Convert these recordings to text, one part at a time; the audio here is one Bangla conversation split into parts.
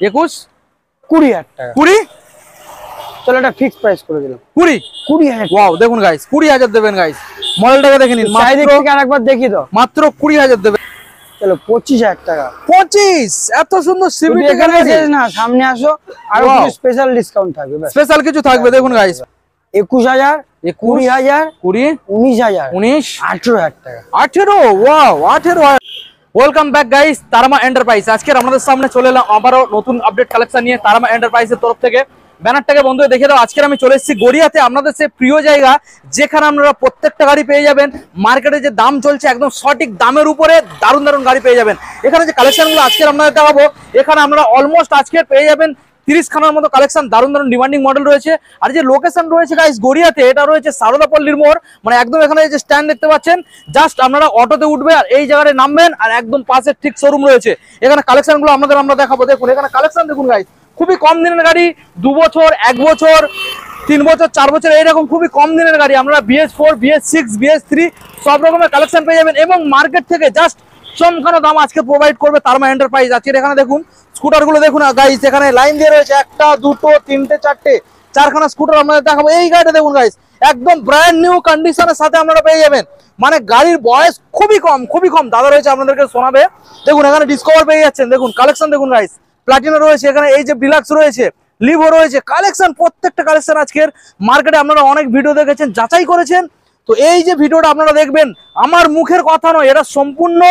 21 20,000 টাকা। 20 চলো এটা ফিক্স প্রাইস করে দিলাম 20,000। ওয়াও দেখুন গাইস 20,000 দেবেন গাইস। মডেলটাকে দেখে নিন, সাইড থেকে আরেকবার দেখি তো, মাত্র 20,000 দেবেন। চলো 25,000 টাকা। 25 এত সুন্দর সিভিটি এখানে এসে না সামনে আসো, আর কিছু স্পেশাল ডিসকাউন্ট থাকবে, স্পেশাল কিছু থাকবে দেখুন গাইস। 21,000, 20,000, 20, 19,000, 19, 18,000 টাকা। 18। Wow 18। Welcome back guys Tara Maa enterprise. আজকে আপনাদের সামনে চলে এলাম আবারও নতুন আপডেট কালেকশন নিয়ে তারামা এন্টারপ্রাইজের তরফ থেকে। ব্যানারটাকে বন্ধু দেখে দাও। আজকে আমি চলে এসেছি গড়িয়াতে, আপনাদের সে প্রিয় জায়গা যেখানে আপনারা প্রত্যেকটা গাড়ি পেয়ে যাবেন মার্কেটে যে দাম চলছে একদম সঠিক দামের উপরে দারুণ দারুণ গাড়ি পেয়ে যাবেন। এখানে যে কালেকশনগুলো আজকে আপনাদের দেখাবো, এখানে আপনারা অলমোস্ট আজকে পেয়ে যাবেন 30 খানার মতো কালেকশন, দারুণ দারুণ ডিমান্ডিং মডেল রয়েছে। আর যে লোকেশন রয়েছে গাইস গড়িয়াতে, এটা রয়েছে সারদাপল্লীর মোড়, মানে একদম এখানে যে স্ট্যান্ড দেখতে পাচ্ছেন, জাস্ট আপনারা অটোতে উঠবে আর এই জায়গায় নামবেন, আর একদম পাশে ঠিক শোরুম রয়েছে। এখানে কালেকশনগুলো আমরা দেখাবো। দেখুন এখানে কালেকশন দেখুন গাইস, খুবই কম দিনের গাড়ি, 2 বছর, 1 বছর, 3 বছর, 4 বছর, এইরকম খুবই কম দিনের গাড়ি আপনারা BS4, BS6, BS3 সব রকমের কালেকশন পেয়ে যাবেন এবং মার্কেট থেকে জাস্ট চমকানো দাম আজকে প্রোভাইড করবে তারামা এন্টারপ্রাইজ। আজকে এখানে দেখুন স্কুটারগুলো দেখুন গাইস, এখানে লাইন দিয়ে রয়েছে 1টা 2টো 3টে 4টে 4খানা স্কুটার আপনাদের দেখাবো। এই গাড়িটা দেখুন গাইস, একদম ব্র্যান্ড নিউ কন্ডিশনের সাথে আপনারা পেয়ে যাবেন, মানে গাড়ির বয়স খুবই কম দাদা রয়েছে আপনাদেরকে শোনাবে। দেখুন এখানে ডিসকভার পেয়ে যাচ্ছেন, দেখুন কালেকশন দেখুন গাইস, প্লাটিনা রয়েছে, এখানে এই যে ডিলাক্স রয়েছে, লিভো রয়েছে, কালেকশন প্রত্যেকটা কালেকশন আজকের মার্কেটে আপনারা অনেক ভিডিও দেখেছেন, যাচাই করেছেন। তো এই যে ভিডিওটা আপনারা দেখবেন আমার মুখের কথা নয়, এটা সম্পূর্ণ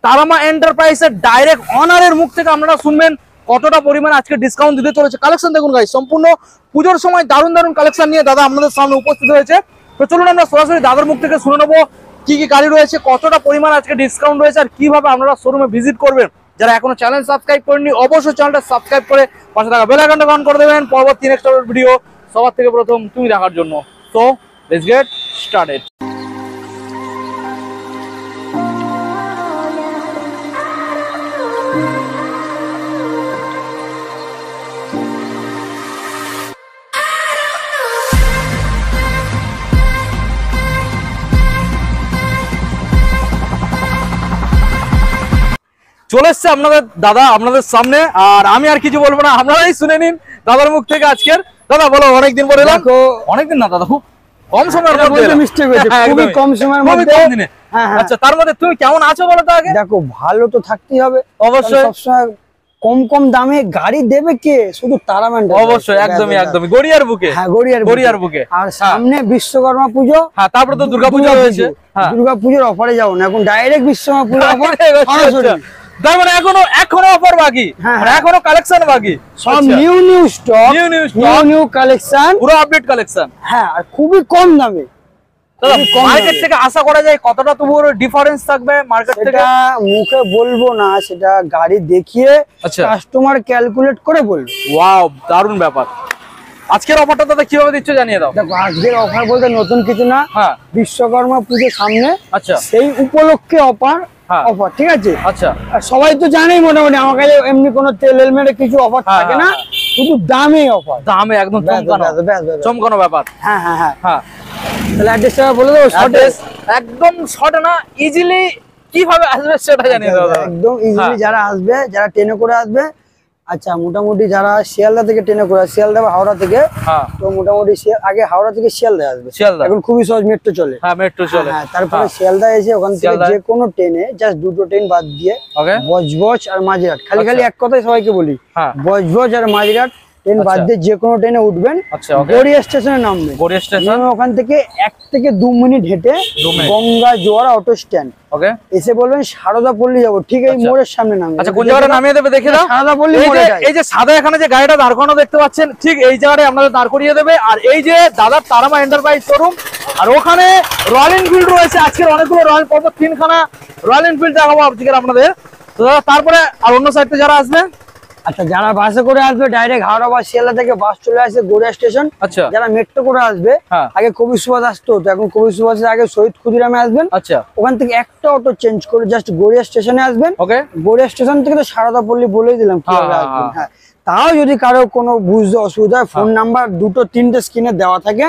তারামা এন্টারপ্রাইজের ডাইরেক্ট অনারের মুখ থেকে আপনারা শুনবেন কতটা পরিমাণে আজকে ডিসকাউন্ট দিতে চলেছে। কালেকশন দেখুন গাইস, সম্পূর্ণ পুজোর সময় দারুণ দারুণ কালেকশন নিয়ে দাদা আপনাদের সামনে উপস্থিত হয়েছে। তো চলুন আমরা সরাসরি দাদার মুখ থেকে শুনে নেবো কি কি গাড়ি রয়েছে, কতটা পরিমাণ আজকে ডিসকাউন্ট রয়েছে, আর কিভাবে আপনারা শোরুমে ভিজিট করবেন। যারা এখনো চ্যানেল সাবস্ক্রাইব করেননি অবশ্যই চ্যানেলটা সাবস্ক্রাইব করে পাশে থাকা বেল আইকনটা অন করে দেবেন পরবর্তী নেক্সট ভিডিও সবার থেকে প্রথম তুমি দেখার জন্য। So let's get started. চলে এসছে আপনাদের দাদা আপনাদের সামনে, আর আমি আর কিছু বলবো না, আপনারাই শুনে নিন দাদার মুখ থেকে আজকের। দাদা বলো, অনেকদিন পরে এলাম। অনেকদিন না দাদা, খুব কম সময়ের মধ্যে মিস্টেক হয়েছে, খুবই কম সময়ের মধ্যে। আচ্ছা তার মধ্যে তুমি কেমন আছো বলো তো আগে? দেখো ভালো তো থাকতেই হবে অবশ্যই, সবসময় কম দামে গাড়ি দেবে কে? শুধু তারামা এন্টারপ্রাইজ। অবশ্যই একদমই গড়িয়ার বুকে। হ্যাঁ গড়িয়ার বুকে। আর সামনে বিশ্বকর্মা পুজো, হ্যাঁ তারপরে তো দুর্গাপূজা রয়েছে। দুর্গাপূজার অফারে যাবো না, এখন ডাইরেক্ট বিশ্বকর্মা পুজো অফার। তার মানে এখনো অফার বাকি, এখনো কালেকশন বাকি, সব নিউ স্টক, নিউ কালেকশন, পুরো আপডেট কালেকশন। হ্যাঁ আর খুবই কম দামে। মার্কেট থেকে আশা করা যায় কতটা তবু ডিফারেন্স থাকবে মার্কেট থেকে? সেটা মুখে বলবো না, সেটা গাড়ি দেখিয়ে কাস্টমার ক্যালকুলেট করে বলবো। ওয়াও দারুণ ব্যাপার। আজকের অফারটা দাদা কিভাবে দিচ্ছ জানিয়ে দাও। দেখো আজকের অফার বলতে নতুন কিছু না, বিশ্বকর্মা পুজোর সামনে, আচ্ছা সেই উপলক্ষে অফার, ঠিক আছে? আচ্ছা সবাই তো জানেই মোটামুটি আমার কাছে এমনি কোনো তেল হেলমেটে কিছু অফার থাকে না, শুধু দামে অফার, দামে একদম চমকানো ব্যাপার। হ্যাঁ তাহলে অ্যাড্রেসটা বলে দেবো। একদম শর্ট না, ইজিলি কিভাবে আসবে সেটা জানিয়ে দাও। একদম ইজিলি যারা আসবে, যারা ট্রেনে করে আসবে, আচ্ছা মোটামুটি যারা শিয়ালদা থেকে ট্রেনে করে, শিয়ালদা বা হাওড়া থেকে, তো মোটামুটি আগে হাওড়া থেকে শিয়ালদা আসবে, এখন খুবই সহজ, মেট্রো চলে। তারপরে শিয়ালদা এসে ওখান থেকে যে কোনো ট্রেনে, জাস্ট 2টো ট্রেন বাদ দিয়ে বজবজ আর মাঝিরহাট, খালি এক কথাই সবাইকে বলি, বজবজ আর মাঝিরহাট ট্রেন বাদ দিয়ে যে কোনো ট্রেনে উঠবেন, গড়িয়া স্টেশনে নামবেন। ওখান থেকে 1 থেকে 2 মিনিট হেঁটে গঙ্গা জোয়ার অটো স্ট্যান্ড এসে বলবেন সারদাপল্লী যাবো, ঠিক এই মোড়ের সামনে নামবেন। আচ্ছা কোন জায়গাটা নামিয়ে দেবে দেখে দাও। সারদাপল্লী মোড়ে, এই যে সাদা এখানে যে গাড়িটা দাঁড় করানো দেখতে পাচ্ছেন, ঠিক এই জায়গাটায় আপনাদের দাঁড় করিয়ে দেবে। আর এই যে দাদার তারামা এন্টারপ্রাইজ শোরুম, আর ওখানে রয়্যাল এনফিল্ড রয়েছে। আজকের অনেকগুলো রয়্যাল, পরপর 3খানা রয়্যাল এনফিল্ড দেখাবো আজকের আপনাদের। তো দাদা তারপরে আর অন্য সাইড থেকে যারা আসবে, আচ্ছা যারা বাসে করে আসবে ডাইরেক্ট হাওড়া বা শিয়ালদা থেকে বাস চলে আসে গড়িয়া স্টেশন। আচ্ছা যারা মেট্রো করে আসবে, আগে কবি সুভাষ আসতো, তো এখন কবি সুভাষের আগে শহীদ ক্ষুদিরামে আসবেন। আচ্ছা ওখান থেকে একটা অটো চেঞ্জ করে জাস্ট গড়িয়া স্টেশনে আসবেন। গড়িয়া স্টেশন থেকে তো সারদাপল্লী বলেই দিলাম কিভাবে আসবেন। হ্যাঁ তাও যদি কারো কোনো বুঝতে অসুবিধা হয়, ফোন নাম্বার 2-3টে স্ক্রিনে দেওয়া থাকে।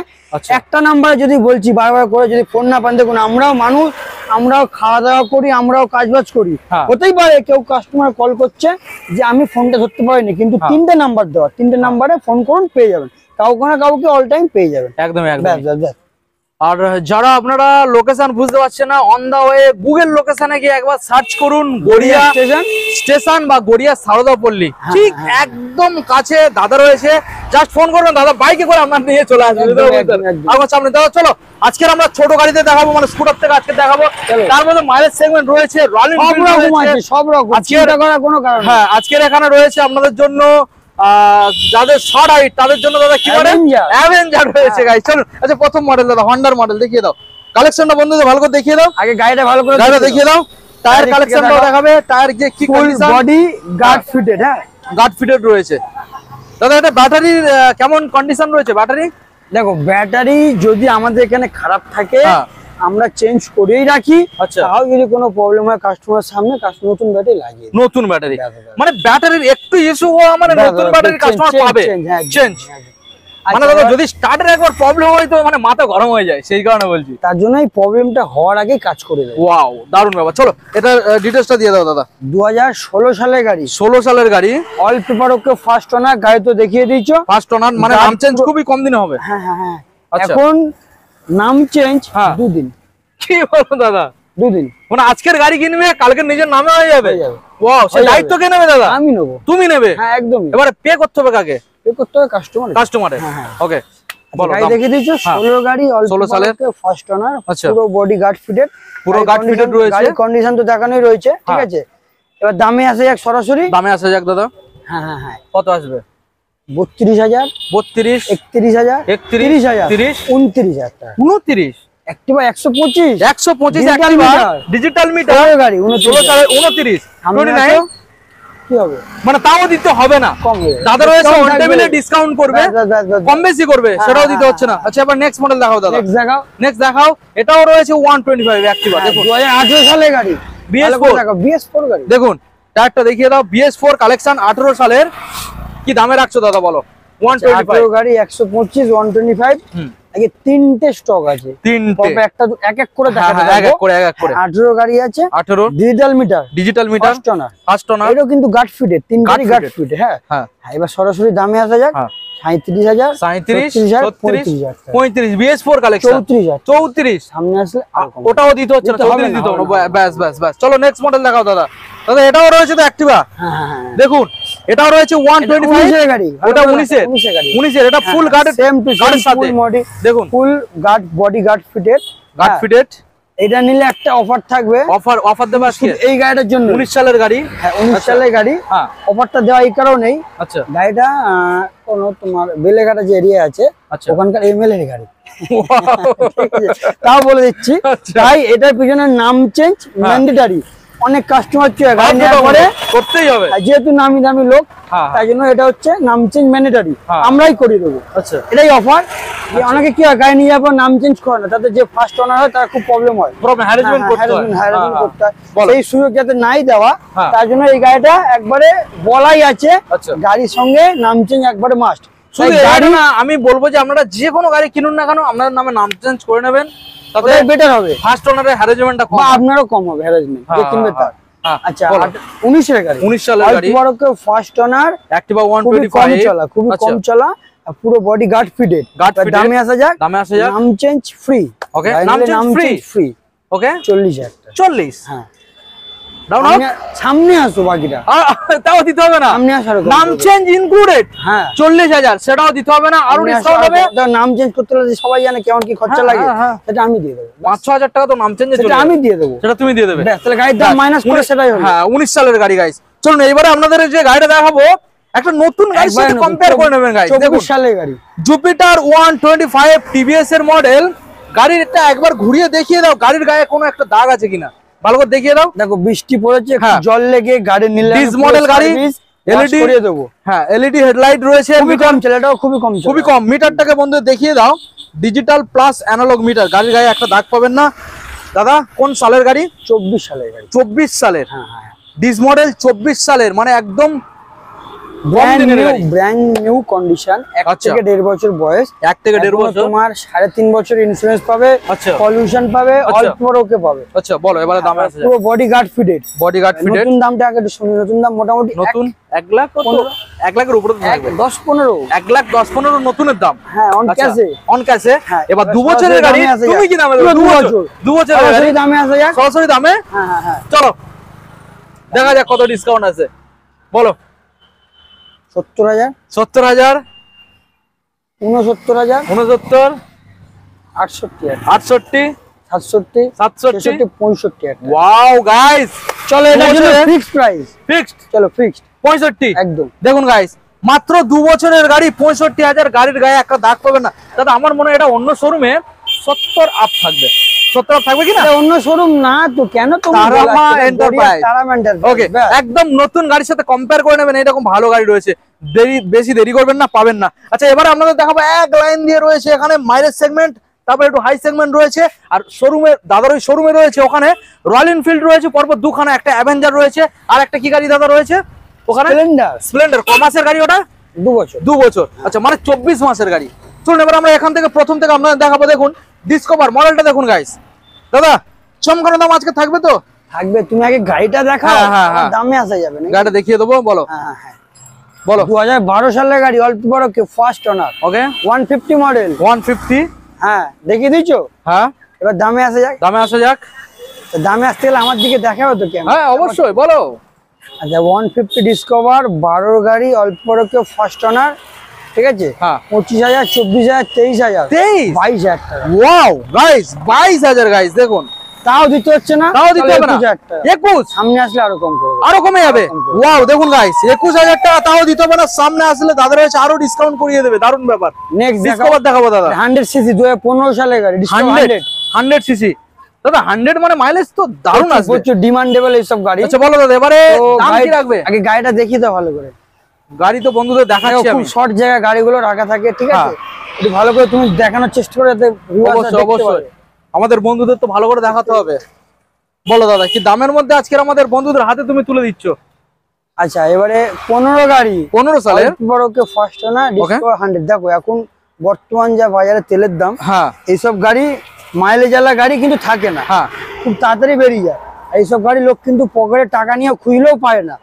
একটা নাম্বারে যদি বলছি বারবার করে, যদি ফোন না পান, দেখুন আমরাও মানুষ, আমরাও খাওয়া দাওয়া করি, আমরাও কাজবাজ করি, হতেই পারে কেউ কাস্টমার কল করছে যে আমি ফোনটা ধরতে পারিনি, কিন্তু 3টে নাম্বার দেওয়া, 3টে নাম্বারে ফোন করুন, পেয়ে যাবেন, কাউকে না কাউকে অল টাইম পেয়ে যাবেন। একদম একদম। আর যারা আপনারা লোকেশন বুঝতে পারছেন না, অন দা ওয়ে গুগল লোকেশনে গিয়ে একবার সার্চ করুন গড়িয়া স্টেশন বা গড়িয়া সারদাপল্লী, ঠিক একদম কাছে দাদা রয়েছে, জাস্ট ফোন করবেন, দাদা বাইকে করে আপনার নিয়ে চলে আসবে আমার সামনে। দাদা চলো আজকে আমরা ছোট গাড়িতে দেখাবো, মানে স্কুটার থেকে আজকে দেখাবো, তার মধ্যে মাইলেজ সেগমেন্ট রয়েছে, রয়্যাল এনফিল্ড সব রকম, কোনো কারণ। হ্যাঁ, আজকের এখানে রয়েছে আপনাদের জন্য যাদের শর্ট হাইট তাদের জন্য দাদা কি বলেন, অ্যাভেঞ্জার রয়েছে গাইস। চলুন আচ্ছা প্রথম মডেল দাদা হন্ডার মডেল দেখিয়ে দাও, কালেকশনটা বন্ধুদের ভালো করে দেখিয়ে দাও, আগে গাড়িটা ভালো করে গাড়িটা দেখিয়ে দাও, টায়ার কালেকশনটাও দেখাবে, টায়ার যে কি কন্ডিশন, বডি গার্ড ফিটেড, হ্যাঁ গার্ড ফিটেড রয়েছে। দাদা এটা ব্যাটারির কেমন কন্ডিশন রয়েছে? ব্যাটারি দেখো, ব্যাটারি যদি আমাদের এখানে খারাপ থাকে আমরা চেঞ্জ করেই রাখি, তাও যদি কোনো প্রবলেম হয় কাস্টমার সামনে, কাস্টমার নতুন ব্যাটারি লাগিয়ে, নতুন ব্যাটারি, মানে ব্যাটারির একটু ইস্যু হওয়া মানে নতুন ব্যাটারি কাস্টমার পাবে চেঞ্জ। মানে দাদা যদি স্টার্টের একবার প্রবলেম হয় তো মানে মাথা গরম হয়ে যায়, সেই কারণে বলছি, তার জন্য এই প্রবলেমটা হওয়ার আগেই কাজ করে দেয়। ওয়াও, দারুণ ব্যাপার। চলো এটা ডিটেইলসটা দিয়ে দাও দাদা। 2016 সালের গাড়ি, 16 সালের গাড়ি, অল পেপার ওকে, ফার্স্ট ওনার, গাড়ি তো দেখিয়ে দিয়েছো, ফার্স্ট ওনার, মানে নাম চেঞ্জ খুবই কম দিনে হবে। হ্যাঁ হ্যাঁ হ্যাঁ, এখন নাম চেঞ্জ 2 দিন। কি বলো দাদা? 2 দিন, মানে আজকের গাড়ি কিনবে কালকে নিজের নামে হয়ে যাবে। ওয়াও, সেই দায়িত্ব কে নেবে দাদা? আমি নেব। তুমি নেবে? হ্যাঁ একদম। এবারে পে করতে হবে কাকে? পে করতে হবে কাস্টমারে। ওকে বলো, গাড়ি দেখে দিয়েছো 16 গাড়ি, অল 16 সালের, ফার্স্ট ওনার, পুরো বডি গার্ড ফিটেড, পুরো গার্ড ফিটেড রয়েছে, গাড়ি কন্ডিশন তো দেখানোই রয়েছে, ঠিক আছে। এবার দামে আসে যাক, সরাসরি দামে আসে যাক দাদা। হ্যাঁ হ্যাঁ হ্যাঁ, কত আসবে? 32,000, 32, 31,000, 31,000, 30, 29,000 টাকা। 29 অ্যাক্টিভা 125, 125 অ্যাক্টিভা ডিজিটাল মিটার গাড়ি, 29, 29 কি হবে, মানে তাও দিতে হবে না, কম হবে। দাদা রয়েছে অন টেবিলে ডিসকাউন্ট করবে, কম বেশি করবে, সেটাও দিতে হচ্ছে না। আচ্ছা এবার নেক্সট মডেল দেখাও দাদা, নেক্সট দেখাও। এটাও রয়েছে 125 অ্যাক্টিভা, দেখুন 2018 সালের গাড়ি, BS4 গাড়ি, দেখুন টায়ারটা দেখিয়ে দাও, BS4 কালেকশন 18 সালের। কি দামে রাখছো দাদা বলো? 125 গাড়ি, 125, 125। আগে 3টে স্টক আছে, 3টে, একটা এক এক করে দেখাবো, এক এক করে 18 গাড়ি আছে, 18 ডিজিটাল মিটার, ফার্স্ট ওনার, এটাও কিন্তু গার্ড ফিটেড, 3 গাড়ি গার্ড ফিটেড। হ্যাঁ হ্যাঁ, এবার সরাসরি দামে আসা যাক। 37,000, 35, BS4 কালেকশন 34, সামনে আসলে ওটাও দিতে হচ্ছে না, 34 দিতে হবে। ব্যাস ব্যাস ব্যাস, চলো নেক্সট মডেল দেখাও দাদা। দাদা এটাও রয়েছে তো অ্যাক্টিভা, দেখুন এটাও রয়েছে 125 এর গাড়ি, ওটা 19 এর, এটা full guarded, same to same full body, দেখুন full guard, body guard fitted. এটা নিলে একটা অফার থাকবে, অফার দেবে আজকে এই গাড়িটার জন্য, 19 সালের গাড়ি। হ্যাঁ 19 সালের গাড়ি, অফারটা দেওয়া এই কারণেই, আচ্ছা গাড়িটা কোন তোমার বেলেঘাটা যে এরিয়া আছে ওখানকার এমএলএ এর গাড়ি, তাও বলে দিচ্ছি। তাই এটার পিছনে নাম চেঞ্জ ম্যান্ডেটরি, অনেক কাস্টমার গাড়ি নেওয়ার পরে করতেই হবে, যেহেতু নামি দামি লোক, তাই জন্য এটা হচ্ছে নাম চেঞ্জ ম্যান্ডেটরি, আমরাই করে দেবো। আচ্ছা এটাই অফার। অনেকে কি হয় গাড়ি নিয়ে যাওয়ার পর নাম চেঞ্জ করে না, তাতে যে ফার্স্ট ওনার হয় তার খুব প্রবলেম হয়, হ্যারাসমেন্ট করতে হয়, সেই সুযোগ যাতে নাই দেওয়া, তার জন্য এই গাড়িটা একবারে বলাই আছে, গাড়ির সঙ্গে নাম চেঞ্জ একবারে মাস্ট। শুধু গাড়ি না, আমি বলবো যে আপনারা যে কোনো গাড়ি কিনুন না কেন আপনার নামে নাম চেঞ্জ করে নেবেন, তাতে বেটার হবে, ফার্স্ট ওনারের হ্যারাসমেন্টটা কম, আপনারও কম হবে হ্যারাসমেন্ট যে কিনবে তার। আচ্ছা 19 এর গাড়ি, 19 সালের গাড়ি, বড়কে ফার্স্ট ওনার, অ্যাক্টিভা 125, খুবই কম চলা, পুরো বডি গার্ড ফিটেড। দামে আসা যাক, নাম চেঞ্জ ফ্রি। ওকে, নাম চেঞ্জ ফ্রি। ওকে 40,000 টাকা, 40। হ্যাঁ ডাউন আপ, সামনে আসো, বাকিটা তাও দিতে হবে না, সামনে আসার নাম চেঞ্জ ইনক্লুডেড। হ্যাঁ 40,000 সেটাও দিতে হবে না, আর ডিসকাউন্ট হবে। নাম চেঞ্জ করতে হলে সবাই জানে কেমন কি খরচা লাগে, সেটা আমি দিয়ে দেব। 5-6,000 টাকা তো নাম চেঞ্জে চলে, সেটা আমি দিয়ে দেব, সেটা তুমি দিয়ে দেবে, তাহলে গাড়ির দাম মাইনাস করে সেটাই হবে। হ্যাঁ 19 সালের গাড়ি গাইস। চলুন এবারে আপনাদের যে গাড়িটা দেখাবো একটা নতুন গাড়ির সাথে কম্পেয়ার করে নেবেন গাইস। 24 সালের গাড়ি, জুপিটার 125 টিভিএস এর মডেল। গাড়িটা একবার ঘুরিয়ে দেখিয়ে দাও, গাড়ির গায়ে কোনো একটা দাগ আছে কিনা ভালো করে দেখিয়ে দাও। দেখো বৃষ্টি পড়েছে, জল লেগে গাড়ি নিলে, ডিস মডেল গাড়ি, এলইডি করে দেব। হ্যাঁ এলইডি হেডলাইট রয়েছে, খুবই কম চলে, এটাও খুবই কম। মিটারটাকে বন্ধু দেখিয়ে দাও, ডিজিটাল প্লাস অ্যানালগ মিটার। গাড়ির গায়ে একটা দাগ পাবেন না। দাদা কোন সালের গাড়ি? 24 সালের গাড়ি, 24 সালের। হ্যাঁ হ্যাঁ, ডিস মডেল 24 সালের, মানে একদম ব্র্যান্ড নিউ কন্ডিশন, 1 থেকে 1.5 বছর বয়স। 1 থেকে 1.5 বছর, তোমার 3.5 বছর ইন্স্যুরেন্স পাবে, পলিউশন পাবে, অল্প ওকে পাবে। আচ্ছা বলো এবারে দাম আছে। পুরো বডি গার্ড ফিটেড। নতুন দামটা আগে একটু শুনি। নতুন দাম মোটামুটি নতুন 1 লাখ কত? 1 লাখের উপরে তো থাকবে। 10-15 1 লাখ 10-15 নতুনের দাম। হ্যাঁ, অন ক্যাশে। এবার 2 বছরের গাড়ি তুমি কি দামে দেবে? 2 বছরের গাড়ি দামে আছে যাক, সরাসরি দামে। হ্যাঁ চলো দেখা যাক কত ডিসকাউন্ট আছে, বলো। 70,000, 70,000, 69,000, 69, 68,000, 68, 67, 67, 65,000। ওয়াও গাইস, চলো এটা হলো ফিক্সড প্রাইস। ফিক্সড, চলো ফিক্সড 65 একদম। দেখুন গাইস, মাত্র 2 বছরের গাড়ি 65,000। গাড়ির গায়ে একটা দাগ পাবে না দাদা। আমার মনে হয় এটা অন্য শোরুমে 70 আপ থাকবে। 70 আপ থাকবে কি না? অন্য শোরুম না তো, কেন তুমি তারামা এন্টারপ্রাইজ। ওকে, ব্যাস। একদম নতুন গাড়ির সাথে কম্পেয়ার করে নেবেন। এরকম ভালো গাড়ি রয়েছে, বেশি দেরি করবেন না, পাবেন না। আচ্ছা এবারে আপনাদের দেখাবো এক লাইন দিয়ে রয়েছে এখানে মাইলেজ সেগমেন্ট, তারপর একটু হাই সেগমেন্ট রয়েছে। আর শোরুমে দাদার ওই শোরুমে রয়েছে ওখানে রয়্যাল এনফিল্ড রয়েছে, পরপর দুখানা, একটা অ্যাভেঞ্জার রয়েছে, আর একটা কি গাড়ি দাদা রয়েছে ওখানে? স্প্লেন্ডার। ক মাসের গাড়ি ওটা? 2 বছর। 2 বছর, আচ্ছা মানে 24 মাসের গাড়ি। চলুন এবার আমরা এখান থেকে প্রথম থেকে আপনাদের দেখাবো। দেখুন ডিসকভার মডেলটা দেখুন গাইস। দাদা চমকানো দাম আজকে থাকবে তো? থাকবে, তুমি আগে গাড়িটা দেখাও, দামে আসা যাবে না। গাড়িটা দেখিয়ে দেবো, বলো। হ্যাঁ বলো। 2012 সালের গাড়ি, অল্প বড় কে ফার্স্ট ওনার। ওকে, 150 মডেল। 150, হ্যাঁ দেখিয়ে দিছো। হ্যাঁ এবার দামে আসা যাক। দামে আসা যাক। দামে আসতে গেলে আমার দিকে দেখাবে তো কেমন? হ্যাঁ অবশ্যই, বলো। আচ্ছা 150 ডিসকভার 12 গাড়ি, অল্প বড় কে ফার্স্ট ওনার, ঠিক আছে? হ্যাঁ 25,000, 24,000, 23,000, 22,000 টাকা। ওয়াও গাইস, 22,000 গাইস দেখুন। তাও দিতে হচ্ছে না, তাও দিতে হবে না। 21 সামনে আসলে আরো কম করবে, আরো কমে যাবে। ওয়াও দেখুন গাইস, 21,000 টাকা তাও দিতে হবে না, সামনে আসলে দাদার হচ্ছে আরো ডিসকাউন্ট করিয়ে দেবে। দারুণ ব্যাপার। নেক্সট ডিসকভার দেখাবো দাদা। 100 সিসি 2015 সালের গাড়ি, 100 সিসি দাদা। 100 মানে মাইলেজ তো দারুণ আসবে, প্রচুর ডিমান্ডেবল এইসব গাড়ি। আচ্ছা বলো দাদা এবারে দাম কি রাখবে? আগে গাড়িটা দেখিয়ে দাও ভালো করে। গাড়ি তো বন্ধুদের দেখাচ্ছি আমি, খুব শর্ট জায়গা গাড়িগুলো রাখা থাকে, ঠিক আছে? একটু ভালো করে তুমি দেখানোর চেষ্টা করো যাতে অবশ্যই আমাদের বন্ধুদের তো ভালো করে দেখাতে হবে। বলো দাদা কি দামের মধ্যে আজকের আমাদের বন্ধুদের হাতে তুমি তুলে দিচ্ছ? আচ্ছা এবারে 15 গাড়ি, 15 সালের বড়কে ফার্স্ট না ডিসকভার 100। দেখো এখন বর্তমান যা বাজারে তেলের দাম, হ্যাঁ এইসব গাড়ি মাইলেজ আলা গাড়ি কিন্তু থাকে না, হ্যাঁ খুব তাড়াতাড়ি বেরিয়ে যায়। এইসব গাড়ি লোক কিন্তু পকেটে টাকা নিয়ে খুইলেও পায় না।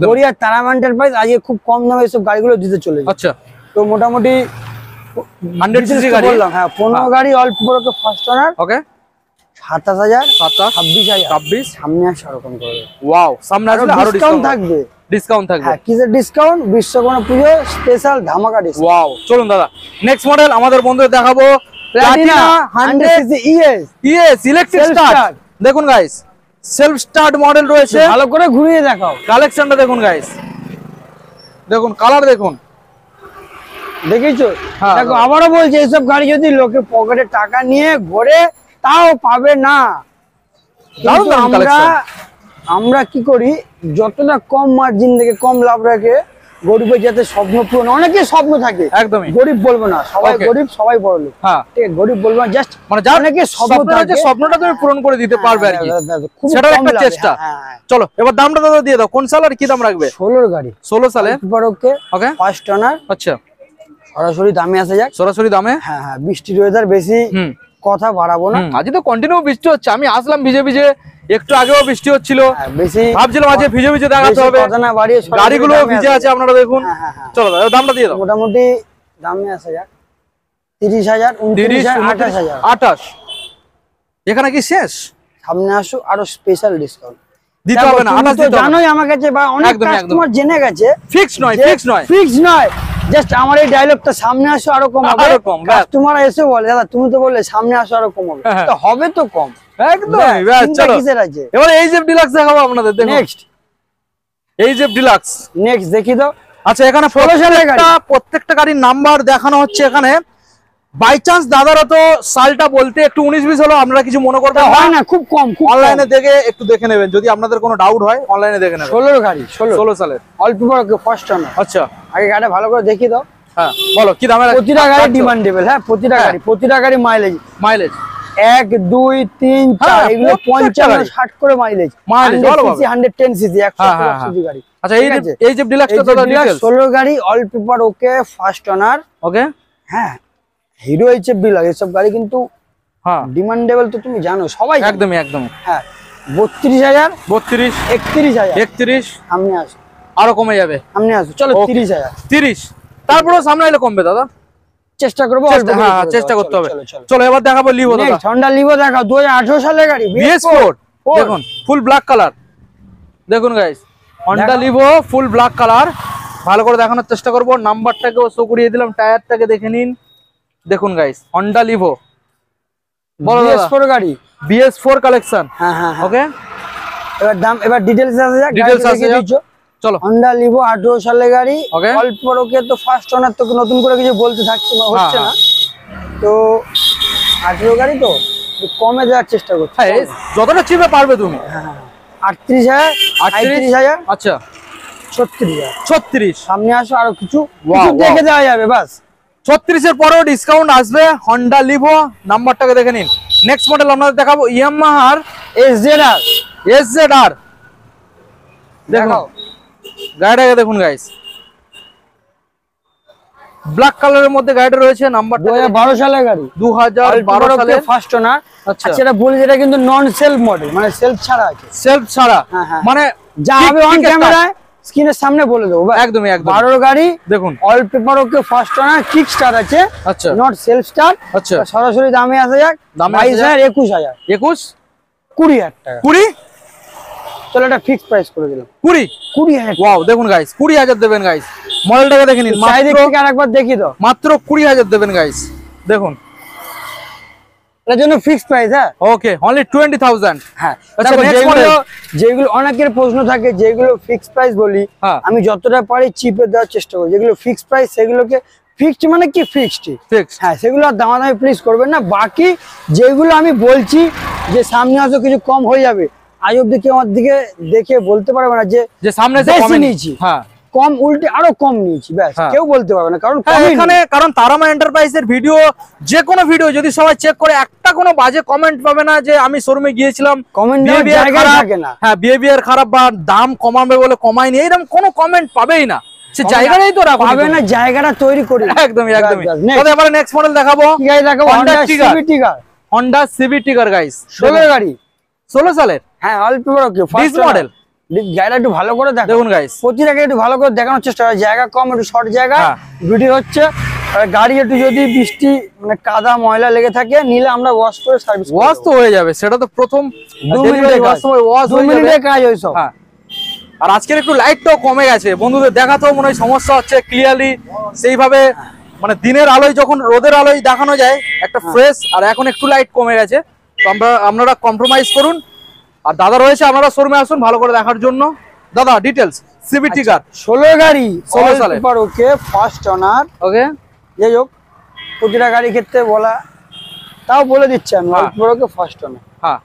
গড়িয়ার তারামা এন্টারপ্রাইজ আজকে খুব কম দামে এইসব গাড়িগুলো দিতে চলেছে। আচ্ছা তো মোটামুটি 100 সিসি গাড়ি বললাম, হ্যাঁ 15 গাড়ি অল্প বড়কে ফার্স্ট ওনার। ওকে 27,000, 26,000, 26 সামনে আসে আরো কম করবে। ওয়াও সামনে আসলে আরো ডিসকাউন্ট থাকবে। ডিসকাউন্ট থাকবে, হ্যাঁ কিসের ডিসকাউন্ট? বিশ্বকর্মা পুজো স্পেশাল ধামাকা ডিসকাউন্ট। ওয়াও চলুন দাদা নেক্সট মডেল আমাদের বন্ধুদের দেখাবো। Platina 100 CC ES electric start. দেখুন গাইস সেলফ স্টার্ট মডেল রয়েছে, ভালো করে ঘুরিয়ে দেখাও। কালেকশনটা দেখুন গাইস, দেখুন কালার দেখুন, দেখেছো? দেখো আবারও বলছি, এইসব গাড়ি যদি লোকে পকেটে টাকা নিয়ে ঘোরে তাও পাবে না। আমরা কি করি, যতটা কম মার্জিন থেকে কম লাভ রাখে গরিবের যাতে স্বপ্ন পূরণ। অনেকের স্বপ্ন থাকে, একদমই গরিব বলবো না, সবাই গরিব সবাই বড় লোক, হ্যাঁ ঠিক আছে? গরিব বলবো না, জাস্ট মানে অনেকের স্বপ্ন থাকে, স্বপ্নটা তুমি পূরণ করে দিতে পারবে আর কি, সেটার একটা চেষ্টা। চলো এবার দামটা দাদা দিয়ে দাও, কোন সাল আর কি দাম রাখবে? 16 গাড়ি, 16 সালে ওকে ফার্স্ট ওনার। আচ্ছা সরাসরি দামে আসা যাক, সরাসরি দামে। হ্যাঁ হ্যাঁ বৃষ্টির ওয়েদার, বেশি কথা বাড়াবো না। আজ তো কন্টিনিউ বৃষ্টি হচ্ছে, আমি আসলাম ভিজে ভিজে, একটু আগেও বৃষ্টি হচ্ছিল, বেশি ভাবছিলাম আজকে ভিজে ভিজে দেখাতে হবে, গাড়িগুলো ভিজে আছে আপনারা দেখুন। চলো দাদা দামটা দিয়ে দাও। মোটামুটি দামে আসা যাক 30,000, 29,000, 28,000। 28 এখানে কি শেষ? সামনে আসো আরো স্পেশাল ডিসকাউন্ট দিতে হবে না, 28 দিতে হবে। জানোই আমার কাছে বা অনেক কাস্টমার জেনে গেছে, ফিক্স নয়, ফিক্স নয়, ফিক্স নয়, জাস্ট আমার এই ডায়লগটা সামনে আসো আরো কম হবে। কাস্টমার এসে বলে দাদা তুমি তো বললে সামনে আসো আরো কম হবে, তো হবে তো কম একদম। চলো এবার এইজেফ ডিলাক্স দেখাবো আপনাদের। নেক্সট এইজেফ ডিলাক্স, নেক্সট দেখি দাও। আচ্ছা এখানে প্রত্যেকটা গাড়ির নাম্বার দেখানো হচ্ছে এখানে। বাই চান্স দাদারা তো সালটা বলতে একটু 19-20 হলো, আপনারা কিছু মনে করবেন হয় না, খুব কম, অনলাইনে দেখে একটু দেখে নেবেন, যদি আপনাদের কোনো ডাউট হয় অনলাইনে দেখে নেবেন। 16 গাড়ি, 16 সালের অল্প বড় ফার্স্ট ওনার। আচ্ছা আগে গাড়িটা ভালো করে দেখিয়ে দাও। হ্যাঁ বলো কি দামে? প্রতিটা গাড়ি ডিমান্ডেবল, হ্যাঁ প্রতিটা গাড়ি মাইলেজ। 1 2 3 4 এগুলো 55 60 করে মাইলেজ। 110 সিসি 100 সিসি গাড়ি। আচ্ছা এই যে ডিলাক্সটা দাদা ডিটেইলস 16 গাড়ি all paper okay first owner okay. হ্যাঁ হিরো এইচএফ ডিলাক্স এসব গাড়ি কিন্তু হ্যাঁ ডিমান্ডেবল তো তুমি জানো সবাই একদমই একদম। হ্যাঁ 32000 32 31000 31 সামনে আসো আরো কমে যাবে সামনে আসো চলো 30000 30 তারপরে সামনে এলে কমবে দাদা চেষ্টা করবো হ্যাঁ চেষ্টা করতে হবে। চলো এবার দেখাবো লিভো দাদা হন্ডা লিভো দেখাও 2018 সালের গাড়ি BS4 দেখুন ফুল ব্ল্যাক কালার দেখুন guys Honda Livo full black colour ভালো করে দেখানোর চেষ্টা করব নাম্বারটাকেও শো করিয়ে দিলাম টায়ারটাকে দেখে নিন দেখুন গাইস হন্ডা লিভো বলো BS4 গাড়ি BS4 কালেকশন হ্যাঁ হ্যাঁ ওকে। এবার দাম এবার ডিটেইলস আসে যাক ডিটেইলস আসে যাক চলো হন্ডা লিভো 18 সালের গাড়ি ওকে অল্প ওকে তো ফার্স্ট ওনার তো নতুন করে কিছু বলতে থাকছে না হচ্ছে না তো 18 গাড়ি তো কমে যাওয়ার চেষ্টা করছি হ্যাঁ যতটা চিপে পারবে তুমি হ্যাঁ 38000 আচ্ছা 36 সামনে আসো আরো কিছু দেখে দেওয়া যাবে বাস 36 এর পরেও ডিসকাউন্ট আসবে হন্ডা লিভো নাম্বারটাকে দেখে নিন। নেক্সট মডেল আপনাদের দেখাবো ইয়ামাহার SZR দেখো গাড়িটাকে দেখুন গাইস ব্ল্যাক কালারের মধ্যে গাড়িটা রয়েছে নাম্বারটা 2012 সালের গাড়ি 2012 সালে ফার্স্ট ওনার। আচ্ছা এটা বলি যেটা কিন্তু নন সেলফ মডেল মানে সেলফ ছাড়া আছে সেলফ ছাড়া মানে যা হবে অন ক্যামেরায় স্ক্রিনের সামনে বলে দেবো একদমই একদম 12 গাড়ি দেখুন অল পেপার ওকে ফার্স্ট ওনার কিক স্টার্ট আছে আচ্ছা নট সেলফ স্টার্ট আচ্ছা সরাসরি দামে আসা যাক 22000 21000 20000 টাকা 20 চলো এটা ফিক্স প্রাইস করে দিলাম 20000 ওয়াও দেখুন গাইস 20000 দেবেন গাইস মডেলটাকে দেখে নিন মাত্র আরেকবার দেখি দাও মাত্র 20000 দেবেন গাইস দেখুন এর জন্য ফিক্স প্রাইস হ্যাঁ ওকে অনলি 20000 হ্যাঁ আচ্ছা নেক্সট মডেল যেগুলো অনেকের প্রশ্ন থাকে যেগুলো ফিক্স প্রাইস বলি আমি যতটা পারি চিপে দেওয়ার চেষ্টা করি যেগুলো ফিক্স প্রাইস সেগুলোকে ফিক্সড মানে কি ফিক্সড হ্যাঁ সেগুলো আর দামাদামি প্লিজ করবেন না বাকি যেগুলো আমি বলছি যে সামনে আসো কিছু কম হয়ে যাবে আজ অব্দি কেউ আমার দিকে দেখে বলতে পারবে না যে সামনে বেশি নিয়েছি হ্যাঁ কম উল্টে আরো কম নিয়েছি ব্যাস কেউ বলতে পারবে না কারণ এখানে কারণ তারামা এন্টারপ্রাইজের ভিডিও যে কোনো ভিডিও যদি সবাই চেক করে একটা কোনো বাজে কমেন্ট পাবে না যে আমি শোরুমে গিয়েছিলাম কমেন্ট জায়গা থাকে না হ্যাঁ বিহেভিয়ার খারাপ বা দাম কমাবে বলে কমায়নি এরকম কোনো কমেন্ট পাবেই না সে জায়গাটাই তো রাখো পাবে না জায়গাটা তৈরি করি একদমই একদমই তবে এবারে নেক্সট মডেল দেখাবো কি গাড়ি দেখাবো Honda Civic Tigor গাইস 16 গাড়ি 16 সালের হ্যাঁ অল্প বড় কি ফার্স্ট মডেল গাড়িটা একটু ভালো করে দেখুন গাইস প্রতিটা একটু ভালো করে দেখানোর চেষ্টা করা জায়গা কম একটু শর্ট জায়গা ভিডিও হচ্ছে গাড়ি একটু যদি বৃষ্টি মানে কাদা ময়লা লেগে থাকে নিলে আমরা ওয়াশ করে সার্ভিস ওয়াশ তো হয়ে যাবে সেটা তো প্রথম 2 মিনিটে ওয়াশ হয়ে যাবে কাজ হই সব হ্যাঁ আর আজকের একটু লাইটটাও কমে গেছে বন্ধুদের দেখাতেও মনে হয় সমস্যা হচ্ছে ক্লিয়ারলি সেইভাবে মানে দিনের আলোয় যখন রোদের আলোয় দেখানো যায় একটা ফ্রেশ আর এখন একটু লাইট কমে গেছে তো আপনারা কম্প্রোমাইজ করুন আর দাদা রয়েছে আপনারা শোরুমে আসুন ভালো করে দেখার জন্য দাদা ডিটেইলস সিভিক টিগার 16 গাড়ি 16 সালে পর ওকে ফার্স্ট ওনার ওকে যাই হোক প্রতিটা গাড়ি ক্ষেত্রে বলা তাও বলে দিচ্ছি আমি অল্প ওকে ফার্স্ট ওনার হ্যাঁ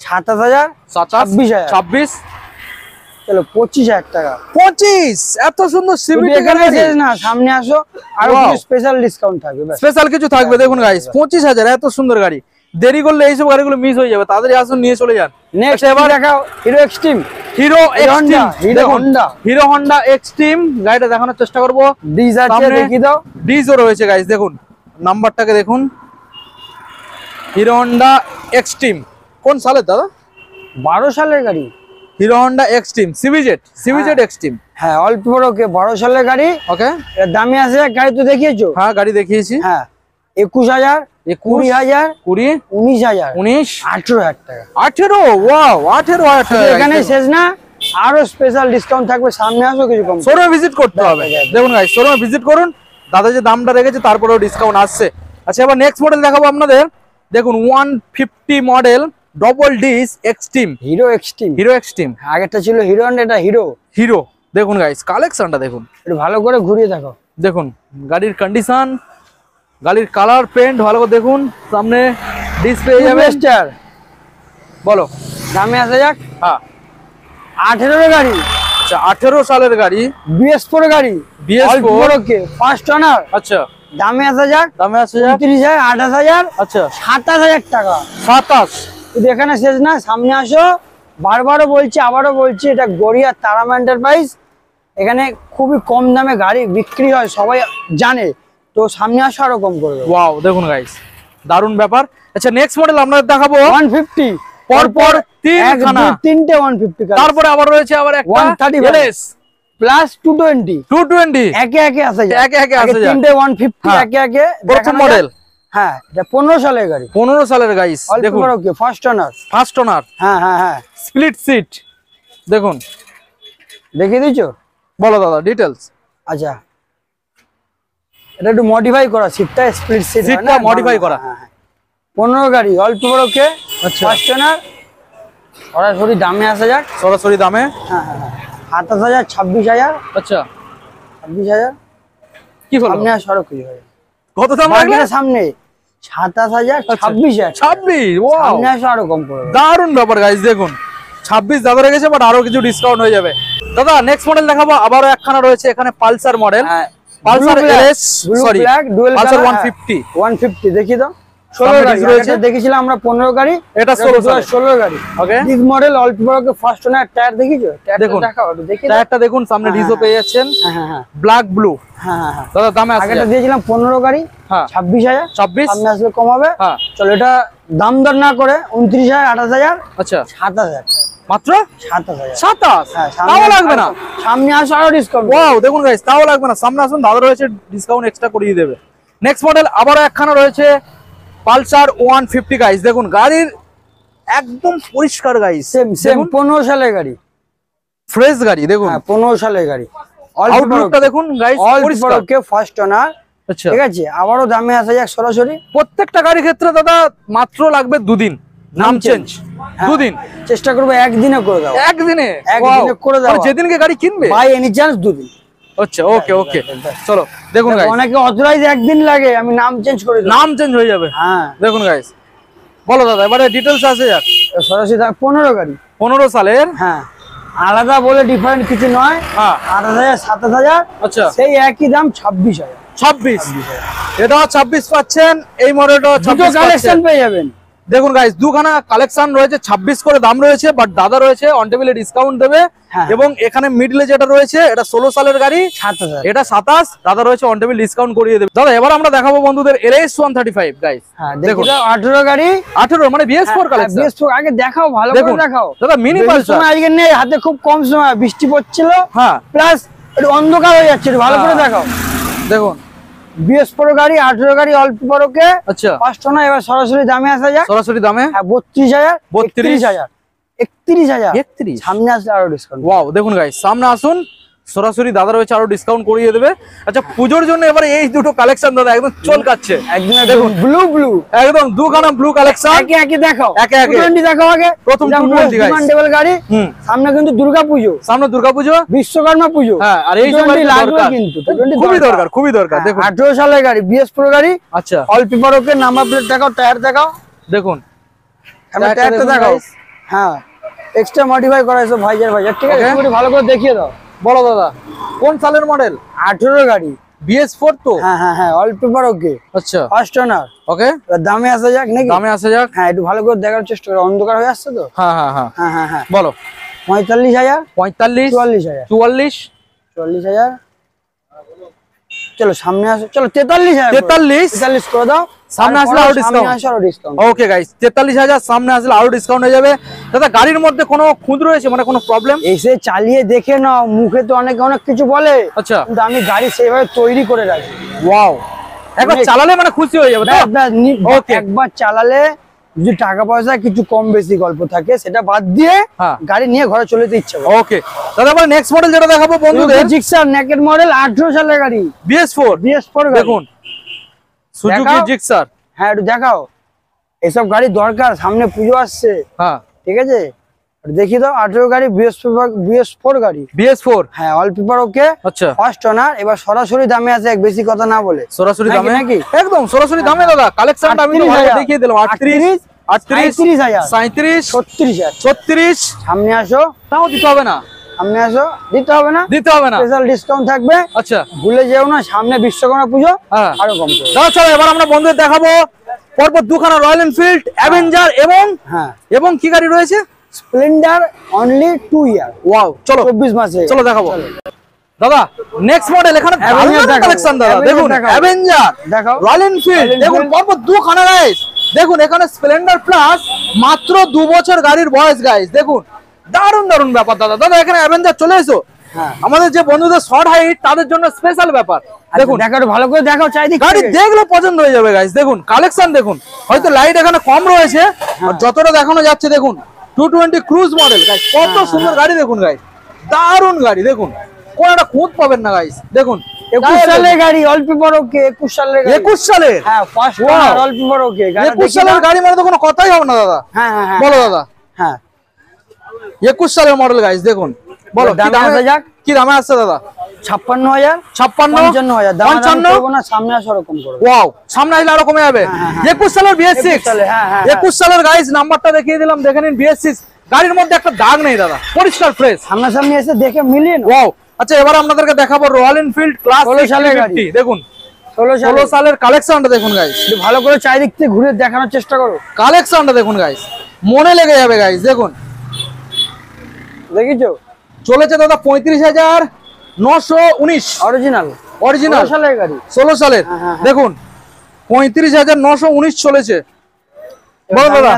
27000 26000 চলো 25000 টাকা 25 এত সুন্দর সিভিক টিগার না সামনে আসো আর কিছু স্পেশাল ডিসকাউন্ট থাকবে স্পেশাল কিছু থাকবে দেখুন গাইস 25000 এত সুন্দর গাড়ি দেরি করলে এইসব গাড়িগুলো মিস হয়ে যাবে তাড়াতাড়ি আসুন নিয়ে চলে যান নেক্সট এবার দেখাও Hero Xtreme Hero Honda Xtreme গাড়িটা দেখানোর চেষ্টা করব ডিজ আছে দেখি দাও ডিজও রয়েছে গাইস দেখুন নাম্বারটাকে দেখুন হিরো হন্ডা এক্সট্রিম কোন সালের দাদা 12 সালের গাড়ি Hero Honda Xtreme CBZ Xtreme হ্যাঁ অল্প বড় ওকে 12 সালের গাড়ি ওকে এর দামে আছে গাড়ি তো দেখিয়েছো হ্যাঁ গাড়ি দেখিয়েছি হ্যাঁ 21000 20000 20 19000 18000 টাকা 18 ওয়াও 18000 টাকা এখানে শেষ না আরো স্পেশাল ডিসকাউন্ট থাকবে সামনে আসো কিছু কম শোরুমে ভিজিট করতে হবে দেখুন গাইস শোরুমে ভিজিট করুন দাদা যে দামটা রেখেছে তারপরেও ডিসকাউন্ট আসছে আচ্ছা এবার নেক্সট মডেল দেখাবো আপনাদের দেখুন 150 model double disc Xtreme Hero Xtreme আগেরটা ছিল হিরো হন্ডা এটা হিরো দেখুন গাইস কালেকশনটা দেখুন একটু ভালো করে ঘুরিয়ে দেখো দেখুন গাড়ির কন্ডিশন গাড়ির কালার পেইন্ট ভালো করে দেখুন সামনে ডিসপ্লে যাবে স্টার বলো দামে আসা যাক হ্যাঁ 18 গাড়ি আচ্ছা 18 সালের গাড়ি BS4 গাড়ি BS4 কে ফার্স্ট ওনার আচ্ছা দামে আসা যাক, 29,000, 28,000, আচ্ছা 27,000 টাকা। 27। কিন্তু এখানে শেষ না, সামনে আসো। বারবারও বলছি, আবারও বলছি, এটা গড়িয়া তারামা এন্টারপ্রাইজ। এখানে খুবই কম দামে গাড়ি বিক্রি হয়, সবাই জানে। তো সামনে আসো, আরো কম করবে। ওয়াও দেখুন গাইস, দারুণ ব্যাপার। আচ্ছা নেক্সট মডেল আমরা দেখাবো 150 পরপর তিনখানা, 3টে 150 কালার। তারপরে আবার রয়েছে আবার একটা 130 এলএস প্লাস 220 একে একে আসে যায়, একে একে আসে যায়। 3টে 150 একে একে। প্রথম মডেল, হ্যাঁ এটা 15 সালের গাড়ি, 15 সালের গাইস। দেখুন ফার্স্ট ওনার, ফার্স্ট ওনার, হ্যাঁ হ্যাঁ হ্যাঁ, স্প্লিট সিট। দেখুন দেখিয়ে দিছো? বলো দাদা ডিটেইলস। আচ্ছা এটা একটু মডিফাই করা, সিটটা স্প্লিট সিট, সিটটা মডিফাই করা। 15 গাড়ি, অল্প বড় কে, ফার্স্ট ওনার। সরাসরি দামে আসা যাক, সরাসরি দামে। হ্যাঁ হ্যাঁ, 27,000, 26,000। আচ্ছা 26,000 কি হলো? সামনে আর সড়ক কি হয়, কত দাম লাগবে? সামনে 27,000, 26,000, 26। ওয়াও সামনে আসো আরো কম করবে। দারুণ ব্যাপার গাইস। দেখুন 26 দাদা রেখেছে, বাট আরো কিছু ডিসকাউন্ট হয়ে যাবে। দাদা নেক্সট মডেল দেখাবো, আবারও একখানা রয়েছে এখানে Pulsar model, Pulsar LS, sorry Pulsar 150 দেখি তো। 16 গাড়ি রয়েছে, দেখেছিলাম আমরা 15 গাড়ি, এটা 16 গাড়ি। ওকে দিস মডেল অল্প বড় ফার্স্ট ওনার। টায়ার দেখিছো? দেখুন দেখাও একটু, দেখি টায়ারটা দেখুন, সামনে ডিজো পেয়ে যাচ্ছেন, হ্যাঁ হ্যাঁ ব্ল্যাক ব্লু। হ্যাঁ হ্যাঁ, দাদা দামে আছে, আগেটা দিয়েছিলাম 15 গাড়ি, হ্যাঁ 26,000, 26 সামনে আসলে কম হবে। হ্যাঁ চলো এটা দাম দর না করে 29,000, 28,000, আচ্ছা 27,000, মাত্র 27,000। 27। হ্যাঁ, তাও লাগবে না? সামনে আসো আরো ডিসকাউন্ট। ওয়াও দেখুন গাইস, তাও লাগবে না, সামনে আসুন, দাদা রয়েছে, ডিসকাউন্ট এক্সট্রা করিয়ে দেবে। নেক্সট মডেল আবারও একখানা রয়েছে পালসার 150 গাইস। দেখুন গাড়ির একদম পরিষ্কার গাইস, সেম 15 সালের গাড়ি, ফ্রেশ গাড়ি। দেখুন 15 সালের গাড়ি, আউটলুকটা দেখুন গাইস, পরিষ্কার। কে ফার্স্ট ওনার, আচ্ছা ঠিক আছে। আবারও দামে আসা যাক সরাসরি। প্রত্যেকটা গাড়ির ক্ষেত্রে দাদা মাত্র লাগবে 2 দিন নাম চেঞ্জ, 2 দিন। চেষ্টা করবো একদিনে করে দাও, একদিনে করে দাও, যেদিনকে গাড়ি কিনবে বাই এনি চান্স 2 দিন। আচ্ছা ওকে ওকে, চলো দেখুন গাইস, অনেকে অথরাইজ একদিন লাগে, আমি নাম চেঞ্জ করে দিই, নাম চেঞ্জ হয়ে যাবে। হ্যাঁ দেখুন গাইস, বলো দাদা এবারে ডিটেইলস আছে যাক। সরাসরি 15 গাড়ি, 15 সালের, হ্যাঁ আলাদা বলে ডিফারেন্ট কিছু নয়। হ্যাঁ 28,000, 27,000, আচ্ছা সেই একই দাম 26,000। 26, এটাও 26 পাচ্ছেন, এই মডেলটাও 26 কালেকশন পেয়ে যাবেন। দেখুন গাইস দুখানা কালেকশন রয়েছে, 26 করে দাম রয়েছে, বাট দাদা রয়েছে অন টেবিলে ডিসকাউন্ট দেবে। এবং এখানে মিডলে যেটা রয়েছে এটা 16 সালের গাড়ি, 27,000, এটা 27, দাদা রয়েছে অন টেবিল ডিসকাউন্ট করিয়ে দেবে। দাদা এবার আমরা দেখাবো বন্ধুদের এলএস 135 গাইস। দেখুন 18 গাড়ি, 18 মানে BS4 কালেকশন। BS4 আগে দেখাও, ভালো করে দেখাও দাদা। মিনি পালসার আজকে নেই হাতে, খুব কম সময়, বৃষ্টি পড়ছিল, হ্যাঁ প্লাস একটু অন্ধকার হয়ে যাচ্ছে, ভালো করে দেখাও। দেখুন BS4 গাড়ি, 18 গাড়ি, অল্প বড়কে, আচ্ছা পাঁচটা না। এবার সরাসরি দামে আসা যাক, সরাসরি দামে 32,000, 32,000, 31,000, সামনে আসলে আরো ডিসকাউন্ট। ওয়াও দেখুন গাইস, সামনে আসুন, সরাসরি দাদা রয়েছে, আরো ডিসকাউন্ট করিয়ে দেবে। আচ্ছা পুজোর জন্য এবারে এই দুটো কালেকশন দাদা একদম চলকাচ্ছে, একদম দেখুন ব্লু ব্লু, একদম দুখানা ব্লু কালেকশন। একে একে দেখাও, একে একে 220 দেখাও আগে। প্রথম 220 গাইস, ডিমান্ডেবল গাড়ি। সামনে কিন্তু দুর্গাপূজো, সামনে দুর্গাপূজো, বিশ্বকর্মা পুজো, হ্যাঁ আর এই সময় লাগবে কিন্তু, খুবই দরকার, খুবই দরকার। দেখুন 18 সালের গাড়ি, BS4 গাড়ি, আচ্ছা অল্প বড়কে, নাম্বার প্লেট দেখাও, টায়ার দেখাও, দেখুন টায়ারটা দেখাও। হ্যাঁ এক্সট্রা মডিফাই করা আছে ভাইজার, ঠিক আছে, একটু ভালো করে দেখিয়ে দাও। বলো দাদা কোন সালের মডেল? 18 গাড়ি, BS4 তো, হ্যাঁ হ্যাঁ হ্যাঁ, অল্প বড়কে, আচ্ছা ফার্স্ট ওনার। ওকে দামে আসা যাক নাকি? দামে আসা যাক, হ্যাঁ একটু ভালো করে দেখার চেষ্টা করো, অন্ধকার হয়ে আসছে তো। হ্যাঁ হ্যাঁ হ্যাঁ হ্যাঁ হ্যাঁ হ্যাঁ, বলো 45,000, 45, 44,000, 44, 44,000। চলো সামনে আসো, চলো 43,000, 43 করে দাও, সামনে আসলে আরো ডিসকাউন্ট। ওকে গাইস 43,000 সামনে আসলে আরো ডিসকাউন্ট হয়ে যাবে। দাদা গাড়ির মধ্যে কোনো খুঁত রয়েছে, মানে কোনো প্রবলেম? এসে চালিয়ে দেখে নাও, মুখে তো অনেক কিছু বলে, আচ্ছা কিন্তু আমি গাড়ি সেইভাবে তৈরি করে রাখি। ওয়াও, একবার চালালে মানে খুশি হয়ে যাবে। একবার চালালে যদি টাকা পয়সা কিছু কম বেশি গল্প থাকে, সেটা বাদ দিয়ে গাড়ি নিয়ে ঘরে চলে যেতে ইচ্ছে করে। ওকে দাদা এবার নেক্সট মডেল যেটা দেখাবো বন্ধুদের, জিক্সার নেকেড মডেল, 18 সালের গাড়ি, BS4 দেখুন, সুজুকি জিক্সার। হ্যাঁ একটু দেখাও, এসব গাড়ি দরকার, সামনে পুজো আসছে। হ্যাঁ ঠিক আছে, দেখি দাও 18 গাড়ি, BS4 গাড়ি, BS4, হ্যাঁ অল পেপার ওকে, আচ্ছা ফার্স্ট ওনার। এবার সরাসরি দামে আছে, এক বেশি কথা না বলে, সরাসরি দামে নাকি একদম সরাসরি দামে। দাদা কালেকশনটা আমি তো দেখিয়ে দিলাম, 38, 38,000, 37, 36,000, 36, সামনে আসো, তাও দিতে হবে না, সামনে আসো, দিতে হবে না স্পেশাল ডিসকাউন্ট থাকবে। আচ্ছা ভুলে যেও না, সামনে বিশ্বকর্মা পুজো, আরো কম করবে। দাদা চলো এবার আমরা বন্ধুদের দেখাবো পরপর দুখানা রয়্যাল এনফিল্ড অ্যাভেঞ্জার এবং কি গাড়ি রয়েছে, স্প্লেন্ডার অনলি 2 ইয়ার। ওয়াও চলো 24 মাসে চলো দেখাবো। দাদা নেক্সট মডেল এখানে কালেকশন দাদা দেখুন, অ্যাভেঞ্জার দেখাও, রয়্যাল এনফিল্ড দেখুন পরপর দুখানা গাইস। দেখুন এখানে স্প্লেন্ডার প্লাস, মাত্র 2 বছর গাড়ির বয়স গাইস। দেখুন দারুণ দারুণ ব্যাপার দাদা। দাদা এখানে অ্যাভেঞ্জার চলে এসো, আমাদের যে বন্ধুদের শর্ট হাইট তাদের জন্য স্পেশাল ব্যাপার। দেখুন দেখাও, ভালো করে দেখাও, চাইদিক গাড়ি দেখলে পছন্দ হয়ে যাবে গাইস। দেখুন কালেকশন দেখুন, হয়তো লাইট এখানে কম রয়েছে, যতটা দেখানো যাচ্ছে দেখুন 220 ক্রুজ মডেল গাইস, কত সুন্দর গাড়ি দেখুন গাইস, দারুণ গাড়ি। দেখুন কোন একটা খুঁত পাবেন না গাইস। দেখুন 21 সালের গাড়ি, অল্প বড় ওকে, 21 সালের গাড়ি, 21 সালের, হ্যাঁ ফার্স্ট ওনার, অল্প বড় ওকে, 21 সালের গাড়ি মানে তো কোনো কথাই হবে না দাদা। হ্যাঁ হ্যাঁ বলো দাদা, হ্যাঁ 21 সালের মডেল গাইস। দেখুন বলো কি দামে আসছে দাদা? 56,000, 55,000, 55 করব না, সামনে আসো এরকম করব। ওয়াও, সামনে আসলে আরো কমে যাবে। 21 সালের BS6, 21 সালের গাইস, নাম্বারটা দেখিয়ে দিলাম, দেখে নিন BS6। গাড়ির মধ্যে একটা দাগ নেই দাদা, পরিষ্কার ফ্রেশ, সামনাসামনি এসে দেখে মিলিয়ে নাও। ওয়াও। আচ্ছা এবার আপনাদেরকে দেখাবো রয়্যাল এনফিল্ড ক্লাস 16 সালের গাড়ি। দেখুন 16 সালের কালেকশনটা দেখুন গাইস, ভালো করে চারিদিক থেকে ঘুরে দেখানোর চেষ্টা করো। কালেকশনটা দেখুন গাইস, মনে লেগে যাবে গাইস। দেখুন দেখিছো, চলেছে দাদা 35,919 অরিজিনাল 16 সালের গাড়ি, 16 সালের। দেখুন 35,919 চলেছে। বলো দাদা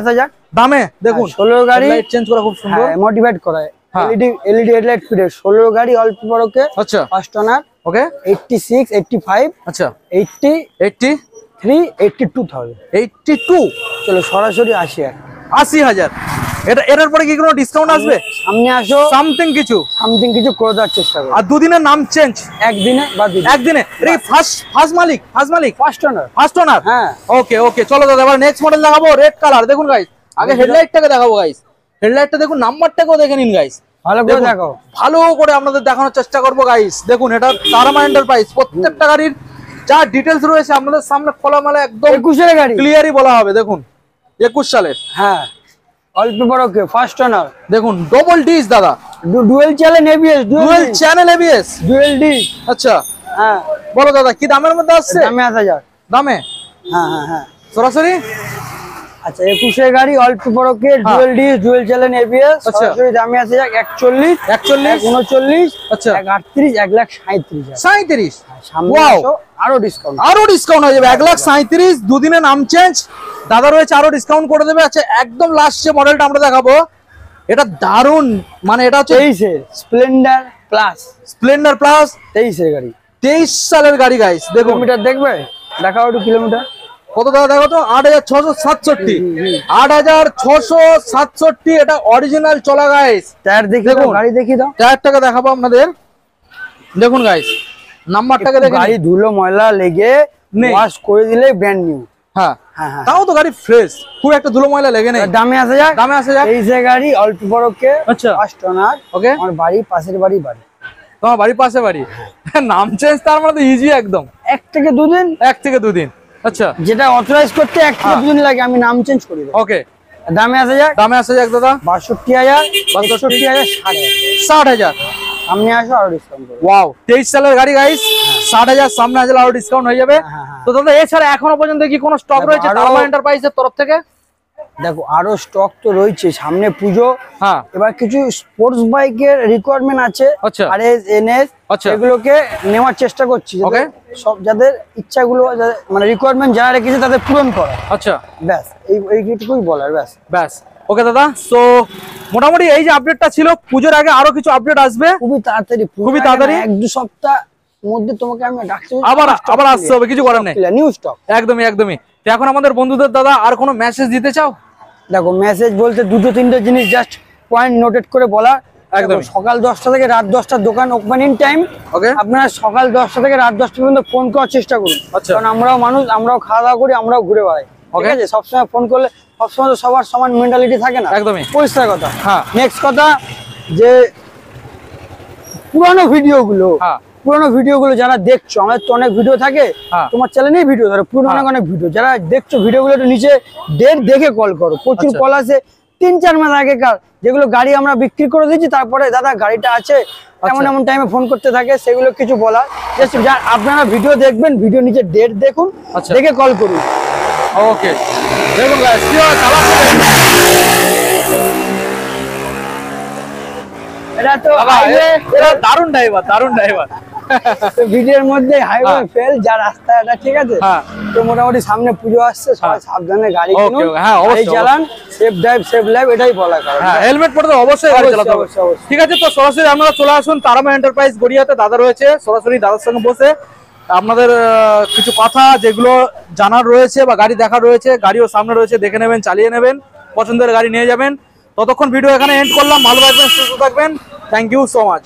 দামে দেখুন, 16 গাড়ি লাইট চেঞ্জ করা খুব সুন্দর, মোটিভেট করা, এলইডি হেডলাইট ফিটে, 16 গাড়ি, অল্প বড়কে। আচ্ছা ফার্স্ট ওনার, ওকে 86, 85, আচ্ছা 80, 83, 82,000, 82। চলো সরাসরি 80,000। এটার পরে কি কোনো ডিসকাউন্ট আসবে? সামনে আসো, সামথিং কিছু করে দেওয়ার চেষ্টা করো। আর দুদিনের নাম চেঞ্জ, একদিনে বা একদিনে। এটা কি ফার্স্ট মালিক? ফার্স্ট ওনার, হ্যাঁ ওকে ওকে। চলো দাদা এবার নেক্সট মডেল দেখাবো, রেড কালার। দেখুন গাইস, আগে হেডলাইটটাকে দেখাবো গাইস, হেডলাইটটা দেখুন, নাম্বারটাকেও দেখে নিন গাইস, ভালো করে দেখো, ভালো করে আপনাদের দেখানোর চেষ্টা করবো গাইস। দেখুন এটা তারামা এন্টারপ্রাইজ, প্রত্যেকটা গাড়ির যা ডিটেলস রয়েছে আপনাদের সামনে খোলামেলা একদম 21 এর গাড়ি, ক্লিয়ারই বলা হবে। দেখুন 21 সালের, হ্যাঁ অল্প বড়কে, ফার্স্ট ওনার। দেখুন ডবল ডিস দাদা, dual channel ABS, dual disc. আচ্ছা হ্যাঁ বলো দাদা কি দামের মধ্যে আসছে? দামে 80,000 দামে, হ্যাঁ সরাসরি। আচ্ছা 21 এর গাড়ি, অল্প বড়কে, dual disc, dual channel ABS, সরাসরি দামে 80,000, 41, 39, আচ্ছা 38, 1,37,000, 37। সামনে আসো, আরো ডিসকাউন্ট হয়ে যাবে, 1,37,000। দুদিনে নাম চেঞ্জ, দাদা রয়েছে, আরো ডিসকাউন্ট করে দেবে। আচ্ছা একদম লাস্ট যে মডেলটা আমরা দেখাবো, এটা দারুন, মানে এটা হচ্ছে 23 এর স্প্লেন্ডার প্লাস, 23 এর গাড়ি, 23 সালের গাড়ি গাইস। দেখুন কিলোমিটার দেখবে, দেখাও একটু কিলোমিটার কত দাদা, দেখো তো 8,667, 8,667। এটা অরিজিনাল চলা গাইস। টায়ার দেখি দাও, গাড়ি দেখি দাও, টায়ারটাকে দেখাবো আপনাদের। দেখুন গাইস, নাম্বারটাকে দেখুন, গাড়ি ধুলো ময়লা লেগে ওয়াশ করে দিলে ব্র্যান্ড নিউ। হ্যাঁ তাও তো গাড়ি ফ্রেশ, খুব একটা ধুলো ময়লা লেগে নেই। দামে 80,000, এই যে গাড়ি অল্প বড়কে, আচ্ছা ফার্স্ট ওনার, ওকে। আমার বাড়ি পাশের বাড়ি, তোমার বাড়ির পাশে বাড়ি, নাম চেঞ্জ তার মানে তো ইজি একদম, 1 থেকে 2 দিন, 1 থেকে 2 দিন। আচ্ছা যেটা অথরাইজ করতে 1 থেকে 2 দিন লাগে, আমি নাম চেঞ্জ করে দেব। ওকে দামে 80,000, দাদা 62,000, 62,000, 60,000। সামনে আসো, আরো ডিসকাউন্ট করব। ওয়াও 23 সালের গাড়ি গাইস, 60,000 সামনে আসলে আরো ডিসকাউন্ট হয়ে যাবে। তো দাদা এছাড়া এখনো পর্যন্ত কি কোনো স্টক রয়েছে তারামা এন্টারপ্রাইজের তরফ থেকে? দেখো আরো স্টক তো রয়েছে, সামনে পুজো, হ্যাঁ এবার কিছু স্পোর্টস বাইকের রিকোয়ারমেন্ট আছে, আরএস এনএস, এগুলোকে নেওয়ার চেষ্টা করছি, সব যাদের ইচ্ছাগুলো, মানে রিকোয়ারমেন্ট যারা রেখেছে তাদের পূরণ করা। আচ্ছা ব্যাস এইটুকুই বলার, ব্যাস। ওকে দাদা, সো মোটামুটি এই যে আপডেটটা ছিল, পুজোর আগে আরো কিছু আপডেট আসবে খুবই তাড়াতাড়ি, 1-2 সপ্তাহ মধ্যে তোমাকে আমি ডাকছি, আবার আসতে হবে, কিছু করার নেই, নিউ স্টক। একদমই। তো এখন আমাদের বন্ধুদের দাদা আর কোনো মেসেজ দিতে চাও? দেখো মেসেজ বলতে 2-3টে জিনিস জাস্ট পয়েন্ট নোটেট করে বলা। একদম সকাল 10টা থেকে রাত 10টা দোকান ওপেনিং টাইম। আপনারা সকাল 10টা থেকে রাত 10টা পর্যন্ত ফোন করার চেষ্টা করুন, কারণ আমরাও মানুষ, আমরাও খাওয়া দাওয়া করি, আমরাও ঘুরে বেড়াই, ঠিক আছে? সবসময় ফোন করলে সবসময় তো সবার সমান মেন্টালিটি থাকে না, একদমই পরিষ্কার কথা। নেক্সট কথা, যে পুরানো ভিডিওগুলো যারা দেখছো, আমাদের তো অনেক ভিডিও থাকে, তোমার চ্যানেলেই ভিডিও ধরো, পুরনো অনেক ভিডিও যারা দেখছো, ভিডিওগুলো একটু নিচে ডেট দেখে কল করো, প্রচুর কল আসে, 3-4 মাস আগেকার যেগুলো গাড়ি আমরা বিক্রি করে দিয়েছি, তারপরে দাদা গাড়িটা আছে এমন এমন টাইমে ফোন করতে থাকে, সেগুলো কিছু বলার। আপনারা ভিডিও দেখবেন, ভিডিও নিচে ডেট দেখুন, দেখে কল করুন। ওকে, দেখুন গাইস কি চালাচ্ছে, এটা তো হাইওয়ে, এটা দারুণ ড্রাইভার, দারুণ ড্রাইভার। ভিডিওর মধ্যে হাইওয়ে ফেল যা রাস্তা, এটা ঠিক আছে। তো মোটামুটি সামনে পুজো আসছে, সবাই সাবধানে গাড়ি কিনুন, গাড়ি চালান, সেফ ড্রাইভ সেফ লাইফ, এটাই বলা কারণ। হ্যাঁ, হেলমেট পরে তো অবশ্যই গাড়ি চালাতে হবে। ঠিক আছে, তো সরাসরি আপনারা চলে আসুন তারামা এন্টারপ্রাইজ গড়িয়াতে, দাদা রয়েছে, সরাসরি দাদার সঙ্গে বসে আপনাদের কিছু কথা যেগুলো জানার রয়েছে বা গাড়ি দেখার রয়েছে, গাড়িও সামনে রয়েছে, দেখে নেবেন, চালিয়ে নেবেন, পছন্দের গাড়ি নিয়ে যাবেন। ততক্ষণ ভিডিও এখানে এন্ড করলাম। ভালো থাকবেন, সুস্থ থাকবেন, থ্যাংক ইউ সো মাচ।